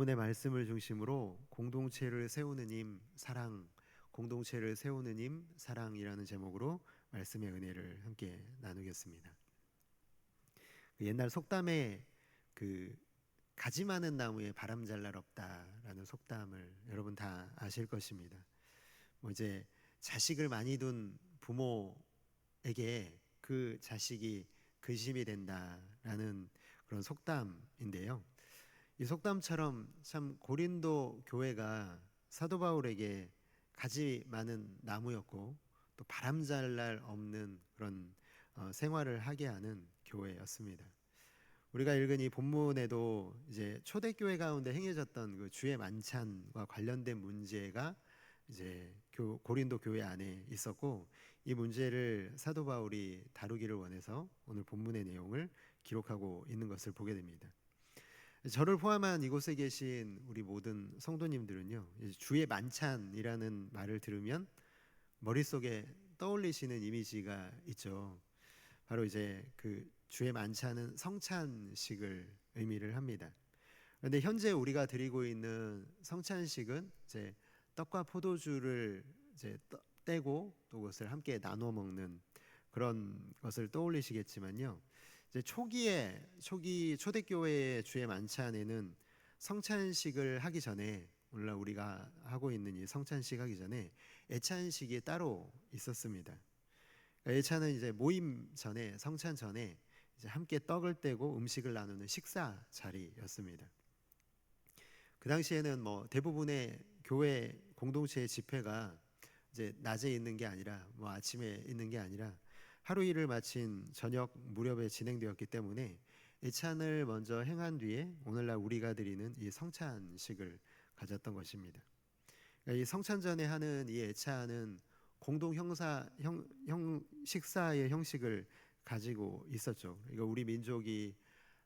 오늘 말씀을 중심으로 공동체를 세우는 힘, 사랑, 공동체를 세우는 힘, 사랑이라는 제목으로 말씀의 은혜를 함께 나누겠습니다. 옛날 속담에 그 가지 많은 나무에 바람 잘 날 없다라는 속담을 여러분 다 아실 것입니다. 뭐 이제 자식을 많이 둔 부모에게 그 자식이 근심이 된다라는 그런 속담인데요. 이 속담처럼 참 고린도 교회가 사도 바울에게 가지 많은 나무였고 또 바람잘 날 없는 그런 생활을 하게 하는 교회였습니다. 우리가 읽은 이 본문에도 이제 초대교회 가운데 행해졌던 그 주의 만찬과 관련된 문제가 이제 고린도 교회 안에 있었고, 이 문제를 사도 바울이 다루기를 원해서 오늘 본문의 내용을 기록하고 있는 것을 보게 됩니다. 저를 포함한 이곳에 계신 우리 모든 성도님들은요, 주의 만찬이라는 말을 들으면 머릿속에 떠올리시는 이미지가 있죠. 바로 이제 그 주의 만찬은 성찬식을 의미를 합니다. 그런데 현재 우리가 드리고 있는 성찬식은 이제 떡과 포도주를 이제 떼고 또 그것을 함께 나눠 먹는 그런 것을 떠올리시겠지만요. 이제 초기 초대교회의 주의 만찬에는 성찬식을 하기 전에, 오늘날 우리가 하고 있는 이 성찬식 하기 전에 애찬식이 따로 있었습니다. 그러니까 예찬은 이제 모임 전에, 성찬 전에 이제 함께 떡을 떼고 음식을 나누는 식사 자리였습니다. 그 당시에는 뭐 대부분의 교회 공동체의 집회가 이제 낮에 있는 게 아니라 뭐 아침에 있는 게 아니라 하루 일을 마친 저녁 무렵에 진행되었기 때문에 예찬을 먼저 행한 뒤에 오늘날 우리가 드리는 이 성찬식을 가졌던 것입니다. 그러니까 이 성찬 전에 하는 이 예찬은 공동 식사의 형식을 가지고 있었죠. 그러니까 우리 민족이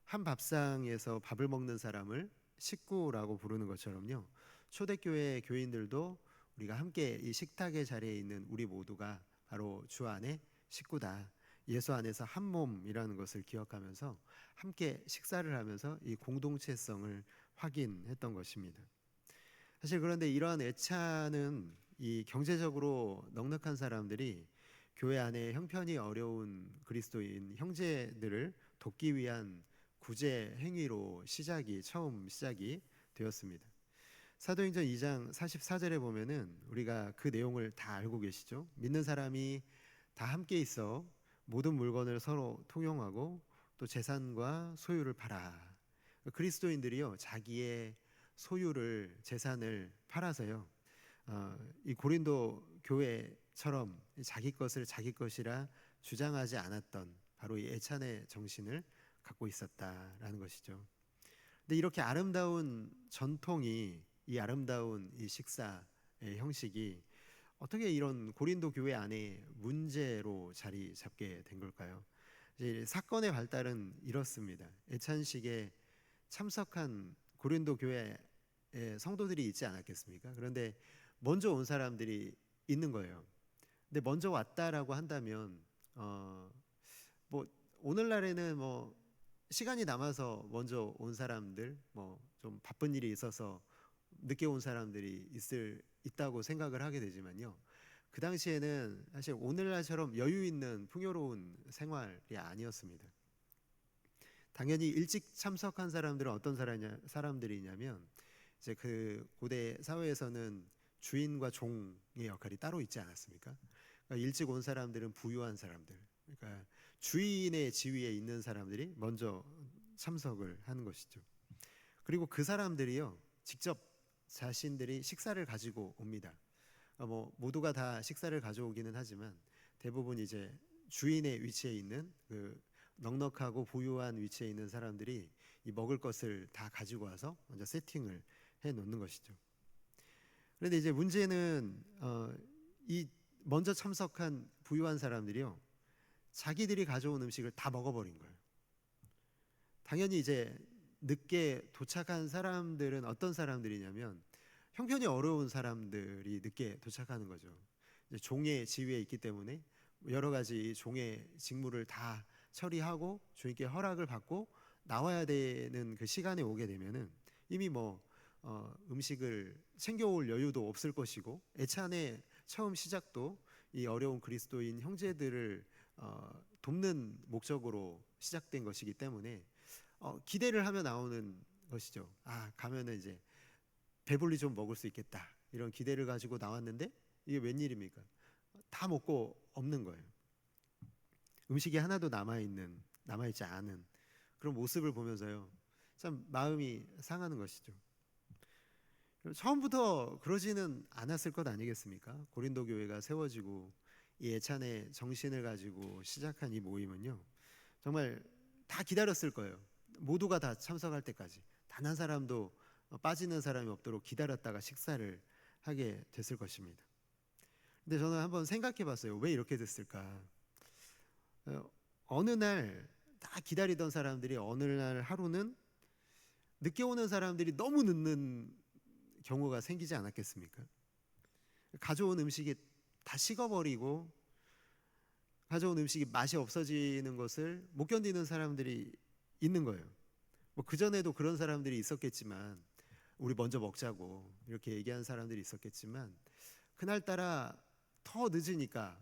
한 밥상에서 밥을 먹는 사람을 식구라고 부르는 것처럼요. 초대교회 교인들도 우리가 함께 이 식탁의 자리에 있는 우리 모두가 바로 주 안에 식구다. 예수 안에서 한 몸이라는 것을 기억하면서 함께 식사를 하면서 이 공동체성을 확인했던 것입니다. 사실 그런데 이러한 애찬은 이 경제적으로 넉넉한 사람들이 교회 안에 형편이 어려운 그리스도인 형제들을 돕기 위한 구제 행위로 처음 시작이 되었습니다. 사도행전 2장 44절에 보면은 우리가 그 내용을 다 알고 계시죠. 믿는 사람이 다 함께 있어 모든 물건을 서로 통용하고 또 재산과 소유를 팔아. 그리스도인들이요, 자기의 소유를, 재산을 팔아서요, 이 고린도 교회처럼 자기 것을 자기 것이라 주장하지 않았던 바로 이 애찬의 정신을 갖고 있었다라는 것이죠. 근데 이렇게 아름다운 전통이, 이 아름다운 이 식사의 형식이 어떻게 이런 고린도 교회 안에 문제로 자리 잡게 된 걸까요? 이제 사건의 발달은 이렇습니다. 애찬식에 참석한 고린도 교회 성도들이 있지 않았겠습니까? 그런데 먼저 온 사람들이 있는 거예요. 근데 먼저 왔다라고 한다면 뭐 오늘날에는 뭐 시간이 남아서 먼저 온 사람들, 뭐 좀 바쁜 일이 있어서 늦게 온 사람들이 있다고 생각을 하게 되지만요. 그 당시에는 사실 오늘날처럼 여유 있는 풍요로운 생활이 아니었습니다. 당연히 일찍 참석한 사람들은 어떤 사람들이냐면 이제 그 고대 사회에서는 주인과 종의 역할이 따로 있지 않았습니까? 그러니까 일찍 온 사람들은 부유한 사람들, 그러니까 주인의 지위에 있는 사람들이 먼저 참석을 하는 것이죠. 그리고 그 사람들이요, 직접 자신들이 식사를 가지고 옵니다. 뭐 모두가 다 식사를 가져오기는 하지만 대부분 이제 주인의 위치에 있는 그 넉넉하고 부유한 위치에 있는 사람들이 이 먹을 것을 다 가지고 와서 먼저 세팅을 해 놓는 것이죠. 그런데 이제 문제는 이 먼저 참석한 부유한 사람들이요, 자기들이 가져온 음식을 다 먹어버린 거예요. 당연히 이제 늦게 도착한 사람들은 어떤 사람들이냐면 형편이 어려운 사람들이 늦게 도착하는 거죠. 이제 종의 지위에 있기 때문에 여러 가지 종의 직무를 다 처리하고 주인께 허락을 받고 나와야 되는 그 시간에 오게 되면은 이미 뭐 음식을 챙겨올 여유도 없을 것이고, 애찬의 처음 시작도 이 어려운 그리스도인 형제들을 돕는 목적으로 시작된 것이기 때문에 기대를 하며 나오는 것이죠. 가면은 이제 배불리 좀 먹을 수 있겠다, 이런 기대를 가지고 나왔는데 이게 웬일입니까? 다 먹고 없는 거예요. 음식이 하나도 남아있지 않은 그런 모습을 보면서요, 참 마음이 상하는 것이죠. 처음부터 그러지는 않았을 것 아니겠습니까? 고린도 교회가 세워지고 이 애찬의 정신을 가지고 시작한 이 모임은요, 정말 다 기다렸을 거예요. 모두가 다 참석할 때까지 단 한 사람도 빠지는 사람이 없도록 기다렸다가 식사를 하게 됐을 것입니다. 근데 저는 한번 생각해 봤어요. 왜 이렇게 됐을까? 어느 날 다 기다리던 사람들이 어느 날 하루는 늦게 오는 사람들이 너무 늦는 경우가 생기지 않았겠습니까? 가져온 음식이 다 식어버리고 가져온 음식이 맛이 없어지는 것을 못 견디는 사람들이 있는 거예요. 뭐 그전에도 그런 사람들이 있었겠지만, 우리 먼저 먹자고 이렇게 얘기한 사람들이 있었겠지만, 그날따라 더 늦으니까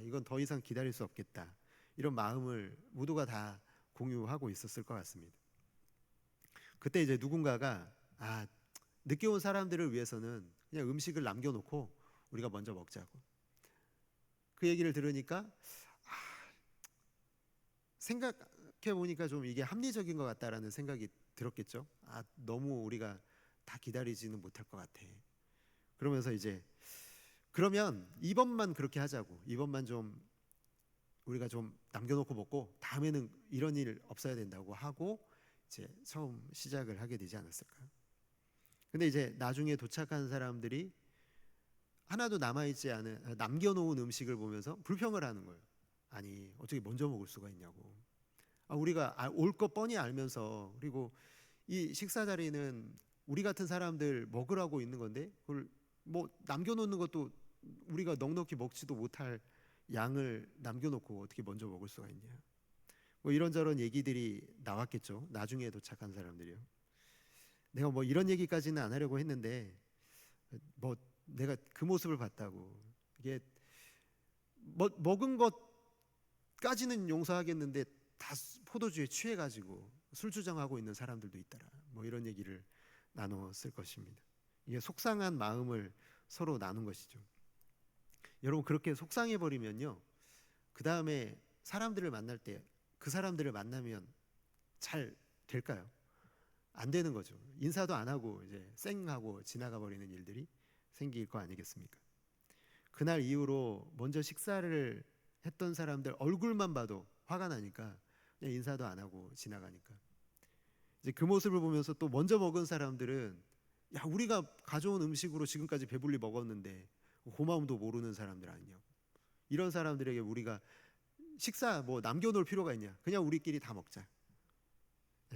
이건 더 이상 기다릴 수 없겠다, 이런 마음을 모두가 다 공유하고 있었을 것 같습니다. 그때 이제 누군가가 늦게 온 사람들을 위해서는 그냥 음식을 남겨놓고 우리가 먼저 먹자고, 그 얘기를 들으니까 생각해 보니까 좀 이게 합리적인 것 같다라는 생각이 들었겠죠. 너무 우리가 다 기다리지는 못할 것 같아. 그러면서 이제 그러면 이번만 그렇게 하자고, 이번만 좀 우리가 좀 남겨놓고 먹고 다음에는 이런 일 없어야 된다고 하고 이제 처음 시작을 하게 되지 않았을까. 근데 이제 나중에 도착한 사람들이 하나도 남아있지 않은 남겨놓은 음식을 보면서 불평을 하는 거예요. 아니 어떻게 먼저 먹을 수가 있냐고. 우리가 올 거 뻔히 알면서, 그리고 이 식사 자리는 우리 같은 사람들 먹으라고 있는 건데 그걸 뭐 남겨놓는 것도 우리가 넉넉히 먹지도 못할 양을 남겨놓고 어떻게 먼저 먹을 수가 있냐. 뭐 이런저런 얘기들이 나왔겠죠. 나중에 도착한 사람들이요. 내가 뭐 이런 얘기까지는 안 하려고 했는데 뭐 내가 그 모습을 봤다고, 이게 먹은 것까지는 용서하겠는데 다 포도주에 취해가지고 술주정하고 있는 사람들도 있더라, 뭐 이런 얘기를 나눴을 것입니다. 이게 속상한 마음을 서로 나눈 것이죠. 여러분, 그렇게 속상해 버리면요, 그 다음에 사람들을 만날 때 그 사람들을 만나면 잘 될까요? 안 되는 거죠. 인사도 안 하고 이제 쌩하고 지나가 버리는 일들이 생길 거 아니겠습니까? 그날 이후로 먼저 식사를 했던 사람들 얼굴만 봐도 화가 나니까 그냥 인사도 안 하고 지나가니까, 이제 그 모습을 보면서 또 먼저 먹은 사람들은 우리가 가져온 음식으로 지금까지 배불리 먹었는데 고마움도 모르는 사람들 아니냐고, 이런 사람들에게 우리가 식사 뭐 남겨놓을 필요가 있냐, 그냥 우리끼리 다 먹자.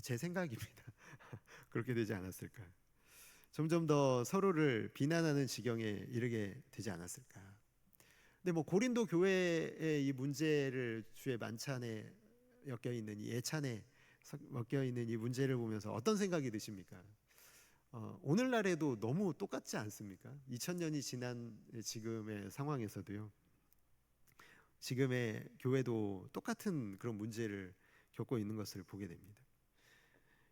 제 생각입니다. 그렇게 되지 않았을까. 점점 더 서로를 비난하는 지경에 이르게 되지 않았을까. 근데 뭐 고린도 교회의 이 문제를 주의 만찬에 엮여 있는 이 애찬에 엮여 있는 이 문제를 보면서 어떤 생각이 드십니까? 오늘날에도 너무 똑같지 않습니까? 2000년이 지난 지금의 상황에서도요, 지금의 교회도 똑같은 그런 문제를 겪고 있는 것을 보게 됩니다.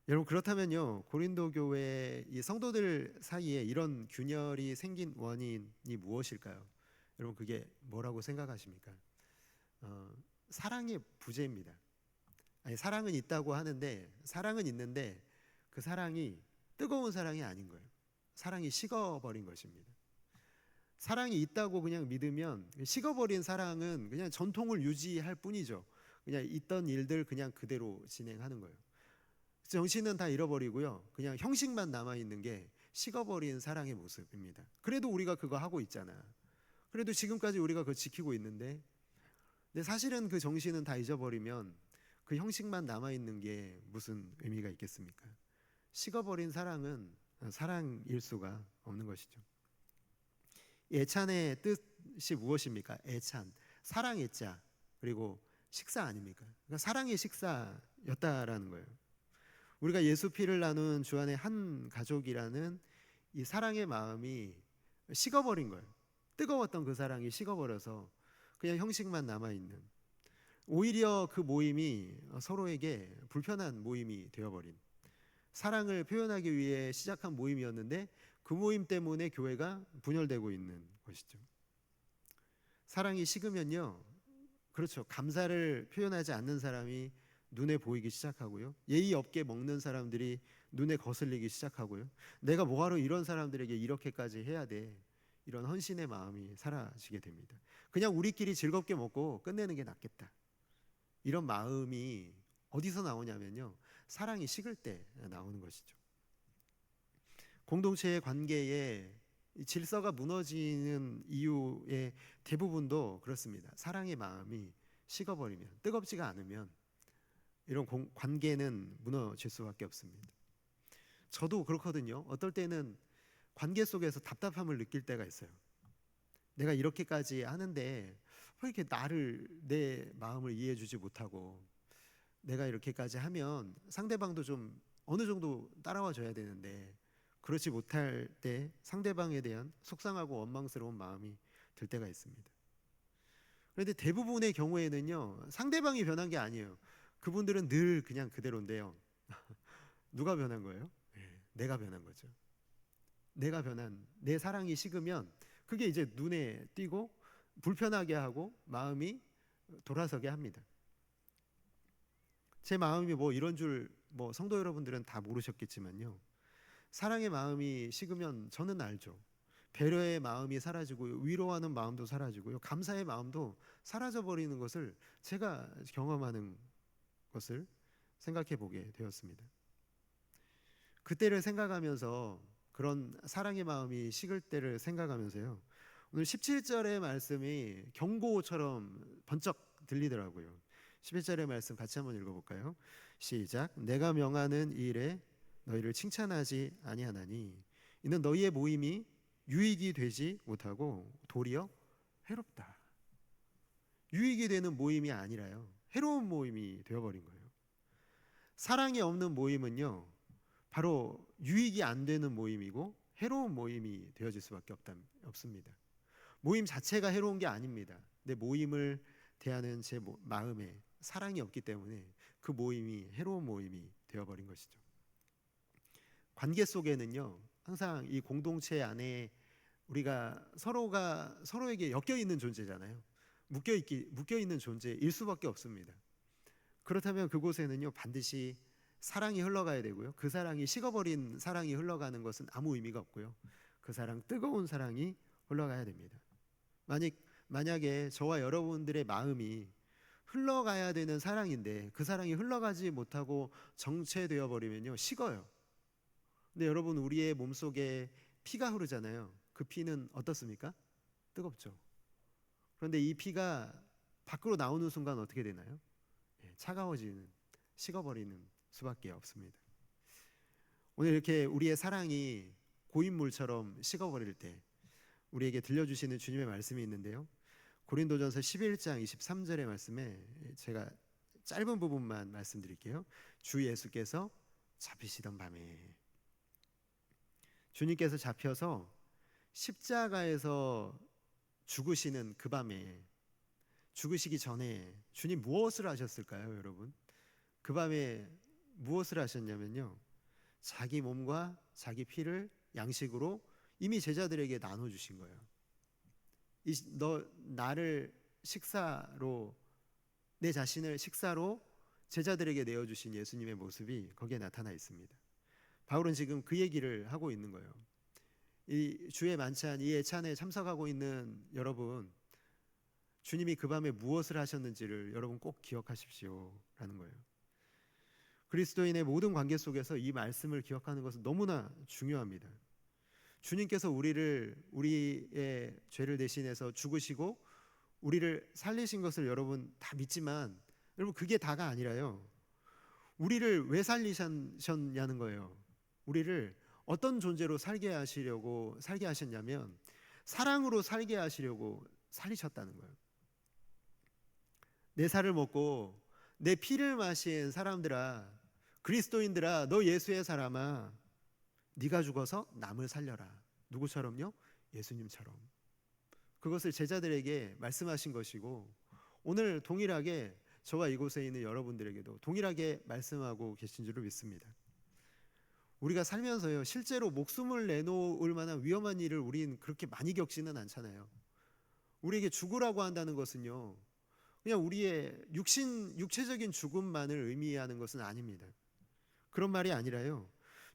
여러분, 그렇다면요, 고린도 교회 이 성도들 사이에 이런 균열이 생긴 원인이 무엇일까요? 여러분, 그게 뭐라고 생각하십니까? 사랑의 부재입니다. 사랑은 있다고 하는데, 사랑은 있는데 그 사랑이 뜨거운 사랑이 아닌 거예요. 사랑이 식어버린 것입니다. 사랑이 있다고 그냥 믿으면 식어버린 사랑은 그냥 전통을 유지할 뿐이죠. 그냥 있던 일들 그냥 그대로 진행하는 거예요. 정신은 다 잃어버리고요, 그냥 형식만 남아있는 게 식어버린 사랑의 모습입니다. 그래도 우리가 그거 하고 있잖아. 그래도 지금까지 우리가 그거 지키고 있는데, 근데 사실은 그 정신은 다 잊어버리면 그 형식만 남아있는 게 무슨 의미가 있겠습니까? 식어버린 사랑은 사랑일 수가 없는 것이죠. 애찬의 뜻이 무엇입니까? 애찬, 사랑의 자, 그리고 식사 아닙니까? 그러니까 사랑의 식사였다라는 거예요. 우리가 예수 피를 나눈 주 안에 한 가족이라는 이 사랑의 마음이 식어버린 거예요. 뜨거웠던 그 사랑이 식어버려서 그냥 형식만 남아있는, 오히려 그 모임이 서로에게 불편한 모임이 되어버린, 사랑을 표현하기 위해 시작한 모임이었는데 그 모임 때문에 교회가 분열되고 있는 것이죠. 사랑이 식으면요, 그렇죠, 감사를 표현하지 않는 사람이 눈에 보이기 시작하고요, 예의 없게 먹는 사람들이 눈에 거슬리기 시작하고요, 내가 뭐하러 이런 사람들에게 이렇게까지 해야 돼, 이런 헌신의 마음이 사라지게 됩니다. 그냥 우리끼리 즐겁게 먹고 끝내는 게 낫겠다, 이런 마음이 어디서 나오냐면요, 사랑이 식을 때 나오는 것이죠. 공동체의 관계에 질서가 무너지는 이유의 대부분도 그렇습니다. 사랑의 마음이 식어버리면, 뜨겁지가 않으면 이런 관계는 무너질 수밖에 없습니다. 저도 그렇거든요. 어떨 때는 관계 속에서 답답함을 느낄 때가 있어요. 내가 이렇게까지 하는데 왜 이렇게 내 마음을 이해해 주지 못하고, 내가 이렇게까지 하면 상대방도 좀 어느 정도 따라와 줘야 되는데 그렇지 못할 때 상대방에 대한 속상하고 원망스러운 마음이 들 때가 있습니다. 그런데 대부분의 경우에는요, 상대방이 변한 게 아니에요. 그분들은 늘 그냥 그대로인데요. 누가 변한 거예요? 내가 변한 거죠. 내가 변한, 내 사랑이 식으면 그게 이제 눈에 띄고 불편하게 하고 마음이 돌아서게 합니다. 제 마음이 뭐 이런 줄 성도 여러분들은 다 모르셨겠지만요, 사랑의 마음이 식으면 저는 알죠. 배려의 마음이 사라지고 위로하는 마음도 사라지고요, 감사의 마음도 사라져 버리는 것을 제가 경험하는 것을 생각해 보게 되었습니다. 그때를 생각하면서, 그런 사랑의 마음이 식을 때를 생각하면서요, 오늘 17절의 말씀이 경고처럼 번쩍 들리더라고요. 11절의 말씀 같이 한번 읽어볼까요? 시작. 내가 명하는 이 일에 너희를 칭찬하지 아니하나니 이는 너희의 모임이 유익이 되지 못하고 도리어 해롭다. 유익이 되는 모임이 아니라요, 해로운 모임이 되어버린 거예요. 사랑이 없는 모임은요, 바로 유익이 안 되는 모임이고 해로운 모임이 되어질 수밖에 없습니다. 모임 자체가 해로운 게 아닙니다. 내 모임을 대하는 제 마음에 사랑이 없기 때문에 그 모임이 해로운 모임이 되어버린 것이죠. 관계 속에는요, 항상 이 공동체 안에 우리가 서로가 서로에게 엮여 있는 존재잖아요. 묶여 있는 존재일 수밖에 없습니다. 그렇다면 그곳에는요, 반드시 사랑이 흘러가야 되고요, 그 사랑이 식어버린 사랑이 흘러가는 것은 아무 의미가 없고요, 그 사랑, 뜨거운 사랑이 흘러가야 됩니다. 만약에 저와 여러분들의 마음이 흘러가야 되는 사랑인데 그 사랑이 흘러가지 못하고 정체되어 버리면요, 식어요. 근데 여러분, 우리의 몸속에 피가 흐르잖아요. 그 피는 어떻습니까? 뜨겁죠. 그런데 이 피가 밖으로 나오는 순간 어떻게 되나요? 차가워지는, 식어버리는 수밖에 없습니다. 오늘 이렇게 우리의 사랑이 고인물처럼 식어버릴 때 우리에게 들려주시는 주님의 말씀이 있는데요, 고린도전서 11장 23절의 말씀에 제가 짧은 부분만 말씀드릴게요. 주 예수께서 잡히시던 밤에, 주님께서 잡혀서 십자가에서 죽으시는 그 밤에, 죽으시기 전에 주님 무엇을 하셨을까요, 여러분? 그 밤에 무엇을 하셨냐면요, 자기 몸과 자기 피를 양식으로 이미 제자들에게 나눠주신 거예요. 나를 식사로, 내 자신을 식사로 제자들에게 내어주신 예수님의 모습이 거기에 나타나 있습니다. 바울은 지금 그 얘기를 하고 있는 거예요. 이 주의 만찬, 이 예찬에 참석하고 있는 여러분, 주님이 그 밤에 무엇을 하셨는지를 여러분 꼭 기억하십시오 라는 거예요. 그리스도인의 모든 관계 속에서 이 말씀을 기억하는 것은 너무나 중요합니다. 주님께서 우리의 죄를 대신해서 죽으시고 우리를 살리신 것을 여러분 다 믿지만, 여러분 그게 다가 아니라요, 우리를 왜 살리셨냐는 거예요. 우리를 어떤 존재로 살게 하셨냐면 사랑으로 살게 하시려고 살리셨다는 거예요. 내 살을 먹고 내 피를 마신 사람들아, 그리스도인들아, 너 예수의 사람아, 네가 죽어서 남을 살려라. 누구처럼요? 예수님처럼. 그것을 제자들에게 말씀하신 것이고, 오늘 동일하게 저와 이곳에 있는 여러분들에게도 동일하게 말씀하고 계신 줄을 믿습니다. 우리가 살면서요, 실제로 목숨을 내놓을 만한 위험한 일을 우린 그렇게 많이 겪지는 않잖아요. 우리에게 죽으라고 한다는 것은요, 그냥 우리의 육체적인 죽음만을 의미하는 것은 아닙니다. 그런 말이 아니라요,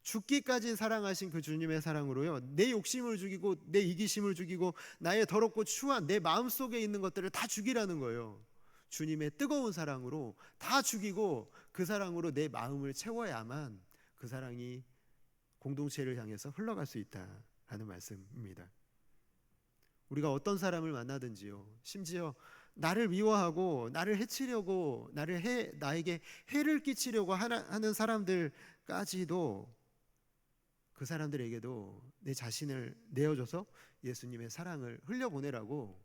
죽기까지 사랑하신 그 주님의 사랑으로요, 내 욕심을 죽이고 내 이기심을 죽이고 나의 더럽고 추한 내 마음속에 있는 것들을 다 죽이라는 거예요. 주님의 뜨거운 사랑으로 다 죽이고 그 사랑으로 내 마음을 채워야만 그 사랑이 공동체를 향해서 흘러갈 수 있다라는 말씀입니다. 우리가 어떤 사람을 만나든지요, 심지어 나를 미워하고 나를 해치려고 나에게 해를 끼치려고 하는 사람들까지도, 그 사람들에게도 내 자신을 내어줘서 예수님의 사랑을 흘려보내라고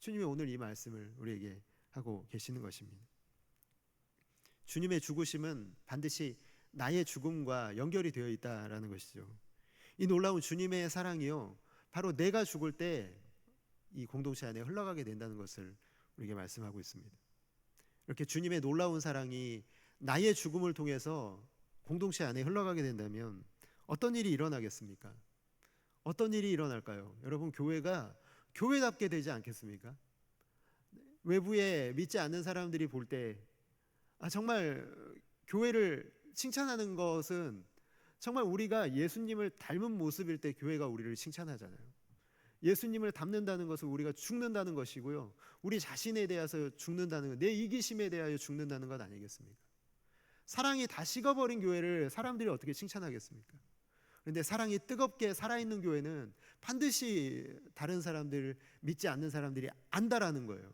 주님이 오늘 이 말씀을 우리에게 하고 계시는 것입니다. 주님의 죽으심은 반드시 나의 죽음과 연결이 되어 있다라는 것이죠. 이 놀라운 주님의 사랑이요, 바로 내가 죽을 때 이 공동체 안에 흘러가게 된다는 것을 우리에게 말씀하고 있습니다. 이렇게 주님의 놀라운 사랑이 나의 죽음을 통해서 공동체 안에 흘러가게 된다면 어떤 일이 일어나겠습니까? 어떤 일이 일어날까요? 여러분, 교회가 교회답게 되지 않겠습니까? 외부에 믿지 않는 사람들이 볼 때 정말 교회를 칭찬하는 것은 정말 우리가 예수님을 닮은 모습일 때 교회가 우리를 칭찬하잖아요. 예수님을 닮는다는 것은 우리가 죽는다는 것이고요, 우리 자신에 대해서 죽는다는 것, 내 이기심에 대하여 죽는다는 것 아니겠습니까? 사랑이 다 식어버린 교회를 사람들이 어떻게 칭찬하겠습니까? 그런데 사랑이 뜨겁게 살아있는 교회는 반드시 다른 사람들, 믿지 않는 사람들이 안다라는 거예요.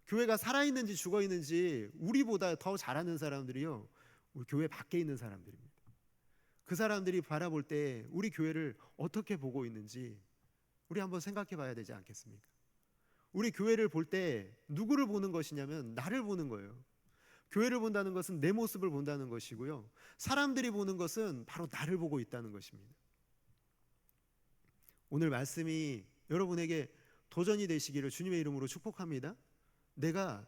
교회가 살아있는지 죽어있는지 우리보다 더 잘하는 사람들이요, 우리 교회 밖에 있는 사람들입니다. 그 사람들이 바라볼 때 우리 교회를 어떻게 보고 있는지 우리 한번 생각해 봐야 되지 않겠습니까? 우리 교회를 볼 때 누구를 보는 것이냐면 나를 보는 거예요. 교회를 본다는 것은 내 모습을 본다는 것이고요, 사람들이 보는 것은 바로 나를 보고 있다는 것입니다. 오늘 말씀이 여러분에게 도전이 되시기를 주님의 이름으로 축복합니다. 내가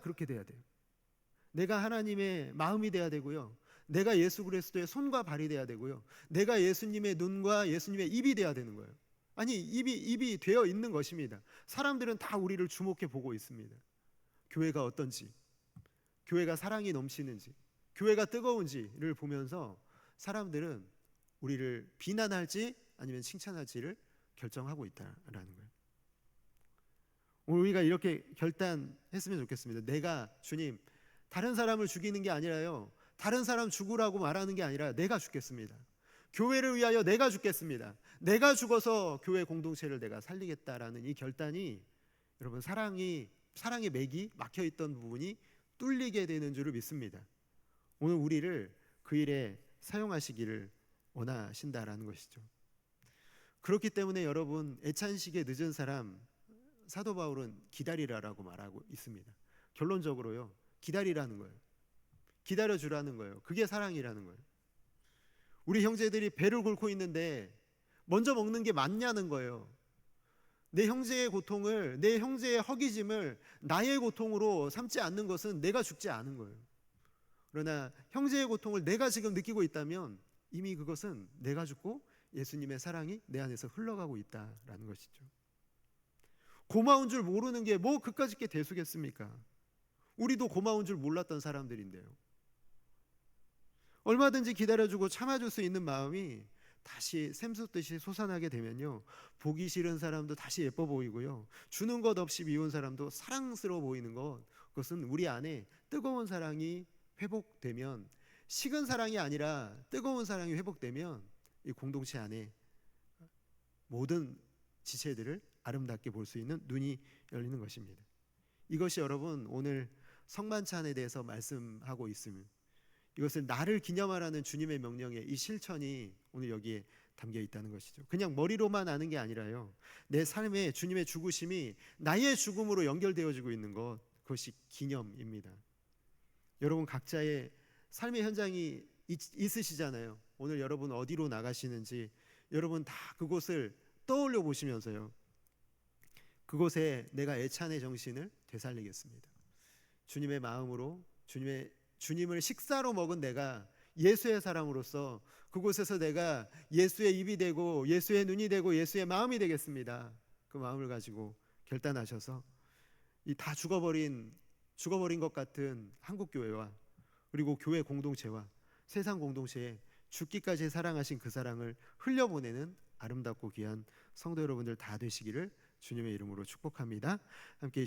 그렇게 돼야 돼요. 내가 하나님의 마음이 돼야 되고요, 내가 예수 그리스도의 손과 발이 돼야 되고요, 내가 예수님의 눈과 예수님의 입이 돼야 되는 거예요. 아니, 입이 되어 있는 것입니다. 사람들은 다 우리를 주목해 보고 있습니다. 교회가 어떤지, 교회가 사랑이 넘치는지, 교회가 뜨거운지를 보면서 사람들은 우리를 비난할지 아니면 칭찬할지를 결정하고 있다라는 거예요. 오늘 우리가 이렇게 결단했으면 좋겠습니다. 내가, 주님, 다른 사람을 죽이는 게 아니라요, 다른 사람 죽으라고 말하는 게 아니라 내가 죽겠습니다. 교회를 위하여 내가 죽겠습니다. 내가 죽어서 교회 공동체를 내가 살리겠다라는 이 결단이, 여러분, 사랑의 맥이 막혀있던 부분이 뚫리게 되는 줄을 믿습니다. 오늘 우리를 그 일에 사용하시기를 원하신다라는 것이죠. 그렇기 때문에 여러분, 애찬식에 늦은 사람, 사도 바울은 기다리라라고 말하고 있습니다. 결론적으로요, 기다리라는 거예요. 기다려주라는 거예요. 그게 사랑이라는 거예요. 우리 형제들이 배를 곪고 있는데 먼저 먹는 게 맞냐는 거예요. 내 형제의 고통을, 내 형제의 허기짐을 나의 고통으로 삼지 않는 것은 내가 죽지 않은 거예요. 그러나 형제의 고통을 내가 지금 느끼고 있다면 이미 그것은 내가 죽고 예수님의 사랑이 내 안에서 흘러가고 있다라는 것이죠. 고마운 줄 모르는 게 뭐 그까짓 게 대수겠습니까? 우리도 고마운 줄 몰랐던 사람들인데요. 얼마든지 기다려주고 참아줄 수 있는 마음이 다시 샘솟듯이 솟아나게 되면요, 보기 싫은 사람도 다시 예뻐 보이고요, 주는 것 없이 미운 사람도 사랑스러워 보이는 것, 그것은 우리 안에 뜨거운 사랑이 회복되면, 식은 사랑이 아니라 뜨거운 사랑이 회복되면 이 공동체 안에 모든 지체들을 아름답게 볼 수 있는 눈이 열리는 것입니다. 이것이 여러분, 오늘 성만찬에 대해서 말씀하고 있음을, 이것을 나를 기념하라는 주님의 명령의 이 실천이 오늘 여기에 담겨 있다는 것이죠. 그냥 머리로만 아는 게 아니라요, 내 삶에 주님의 죽으심이 나의 죽음으로 연결되어지고 있는 것, 그것이 기념입니다. 여러분, 각자의 삶의 현장이 있으시잖아요. 오늘 여러분 어디로 나가시는지 여러분 다 그곳을 떠올려 보시면서요, 그곳에 내가 애찬의 정신을 되살리겠습니다. 주님의 마음으로 주님을 식사로 먹은 내가 예수의 사람으로서 그곳에서 내가 예수의 입이 되고 예수의 눈이 되고 예수의 마음이 되겠습니다. 그 마음을 가지고 결단하셔서 이 다 죽어버린 것 같은 한국 교회와 그리고 교회 공동체와 세상 공동체에 죽기까지 사랑하신 그 사랑을 흘려보내는 아름답고 귀한 성도 여러분들 다 되시기를 주님의 이름으로 축복합니다. 함께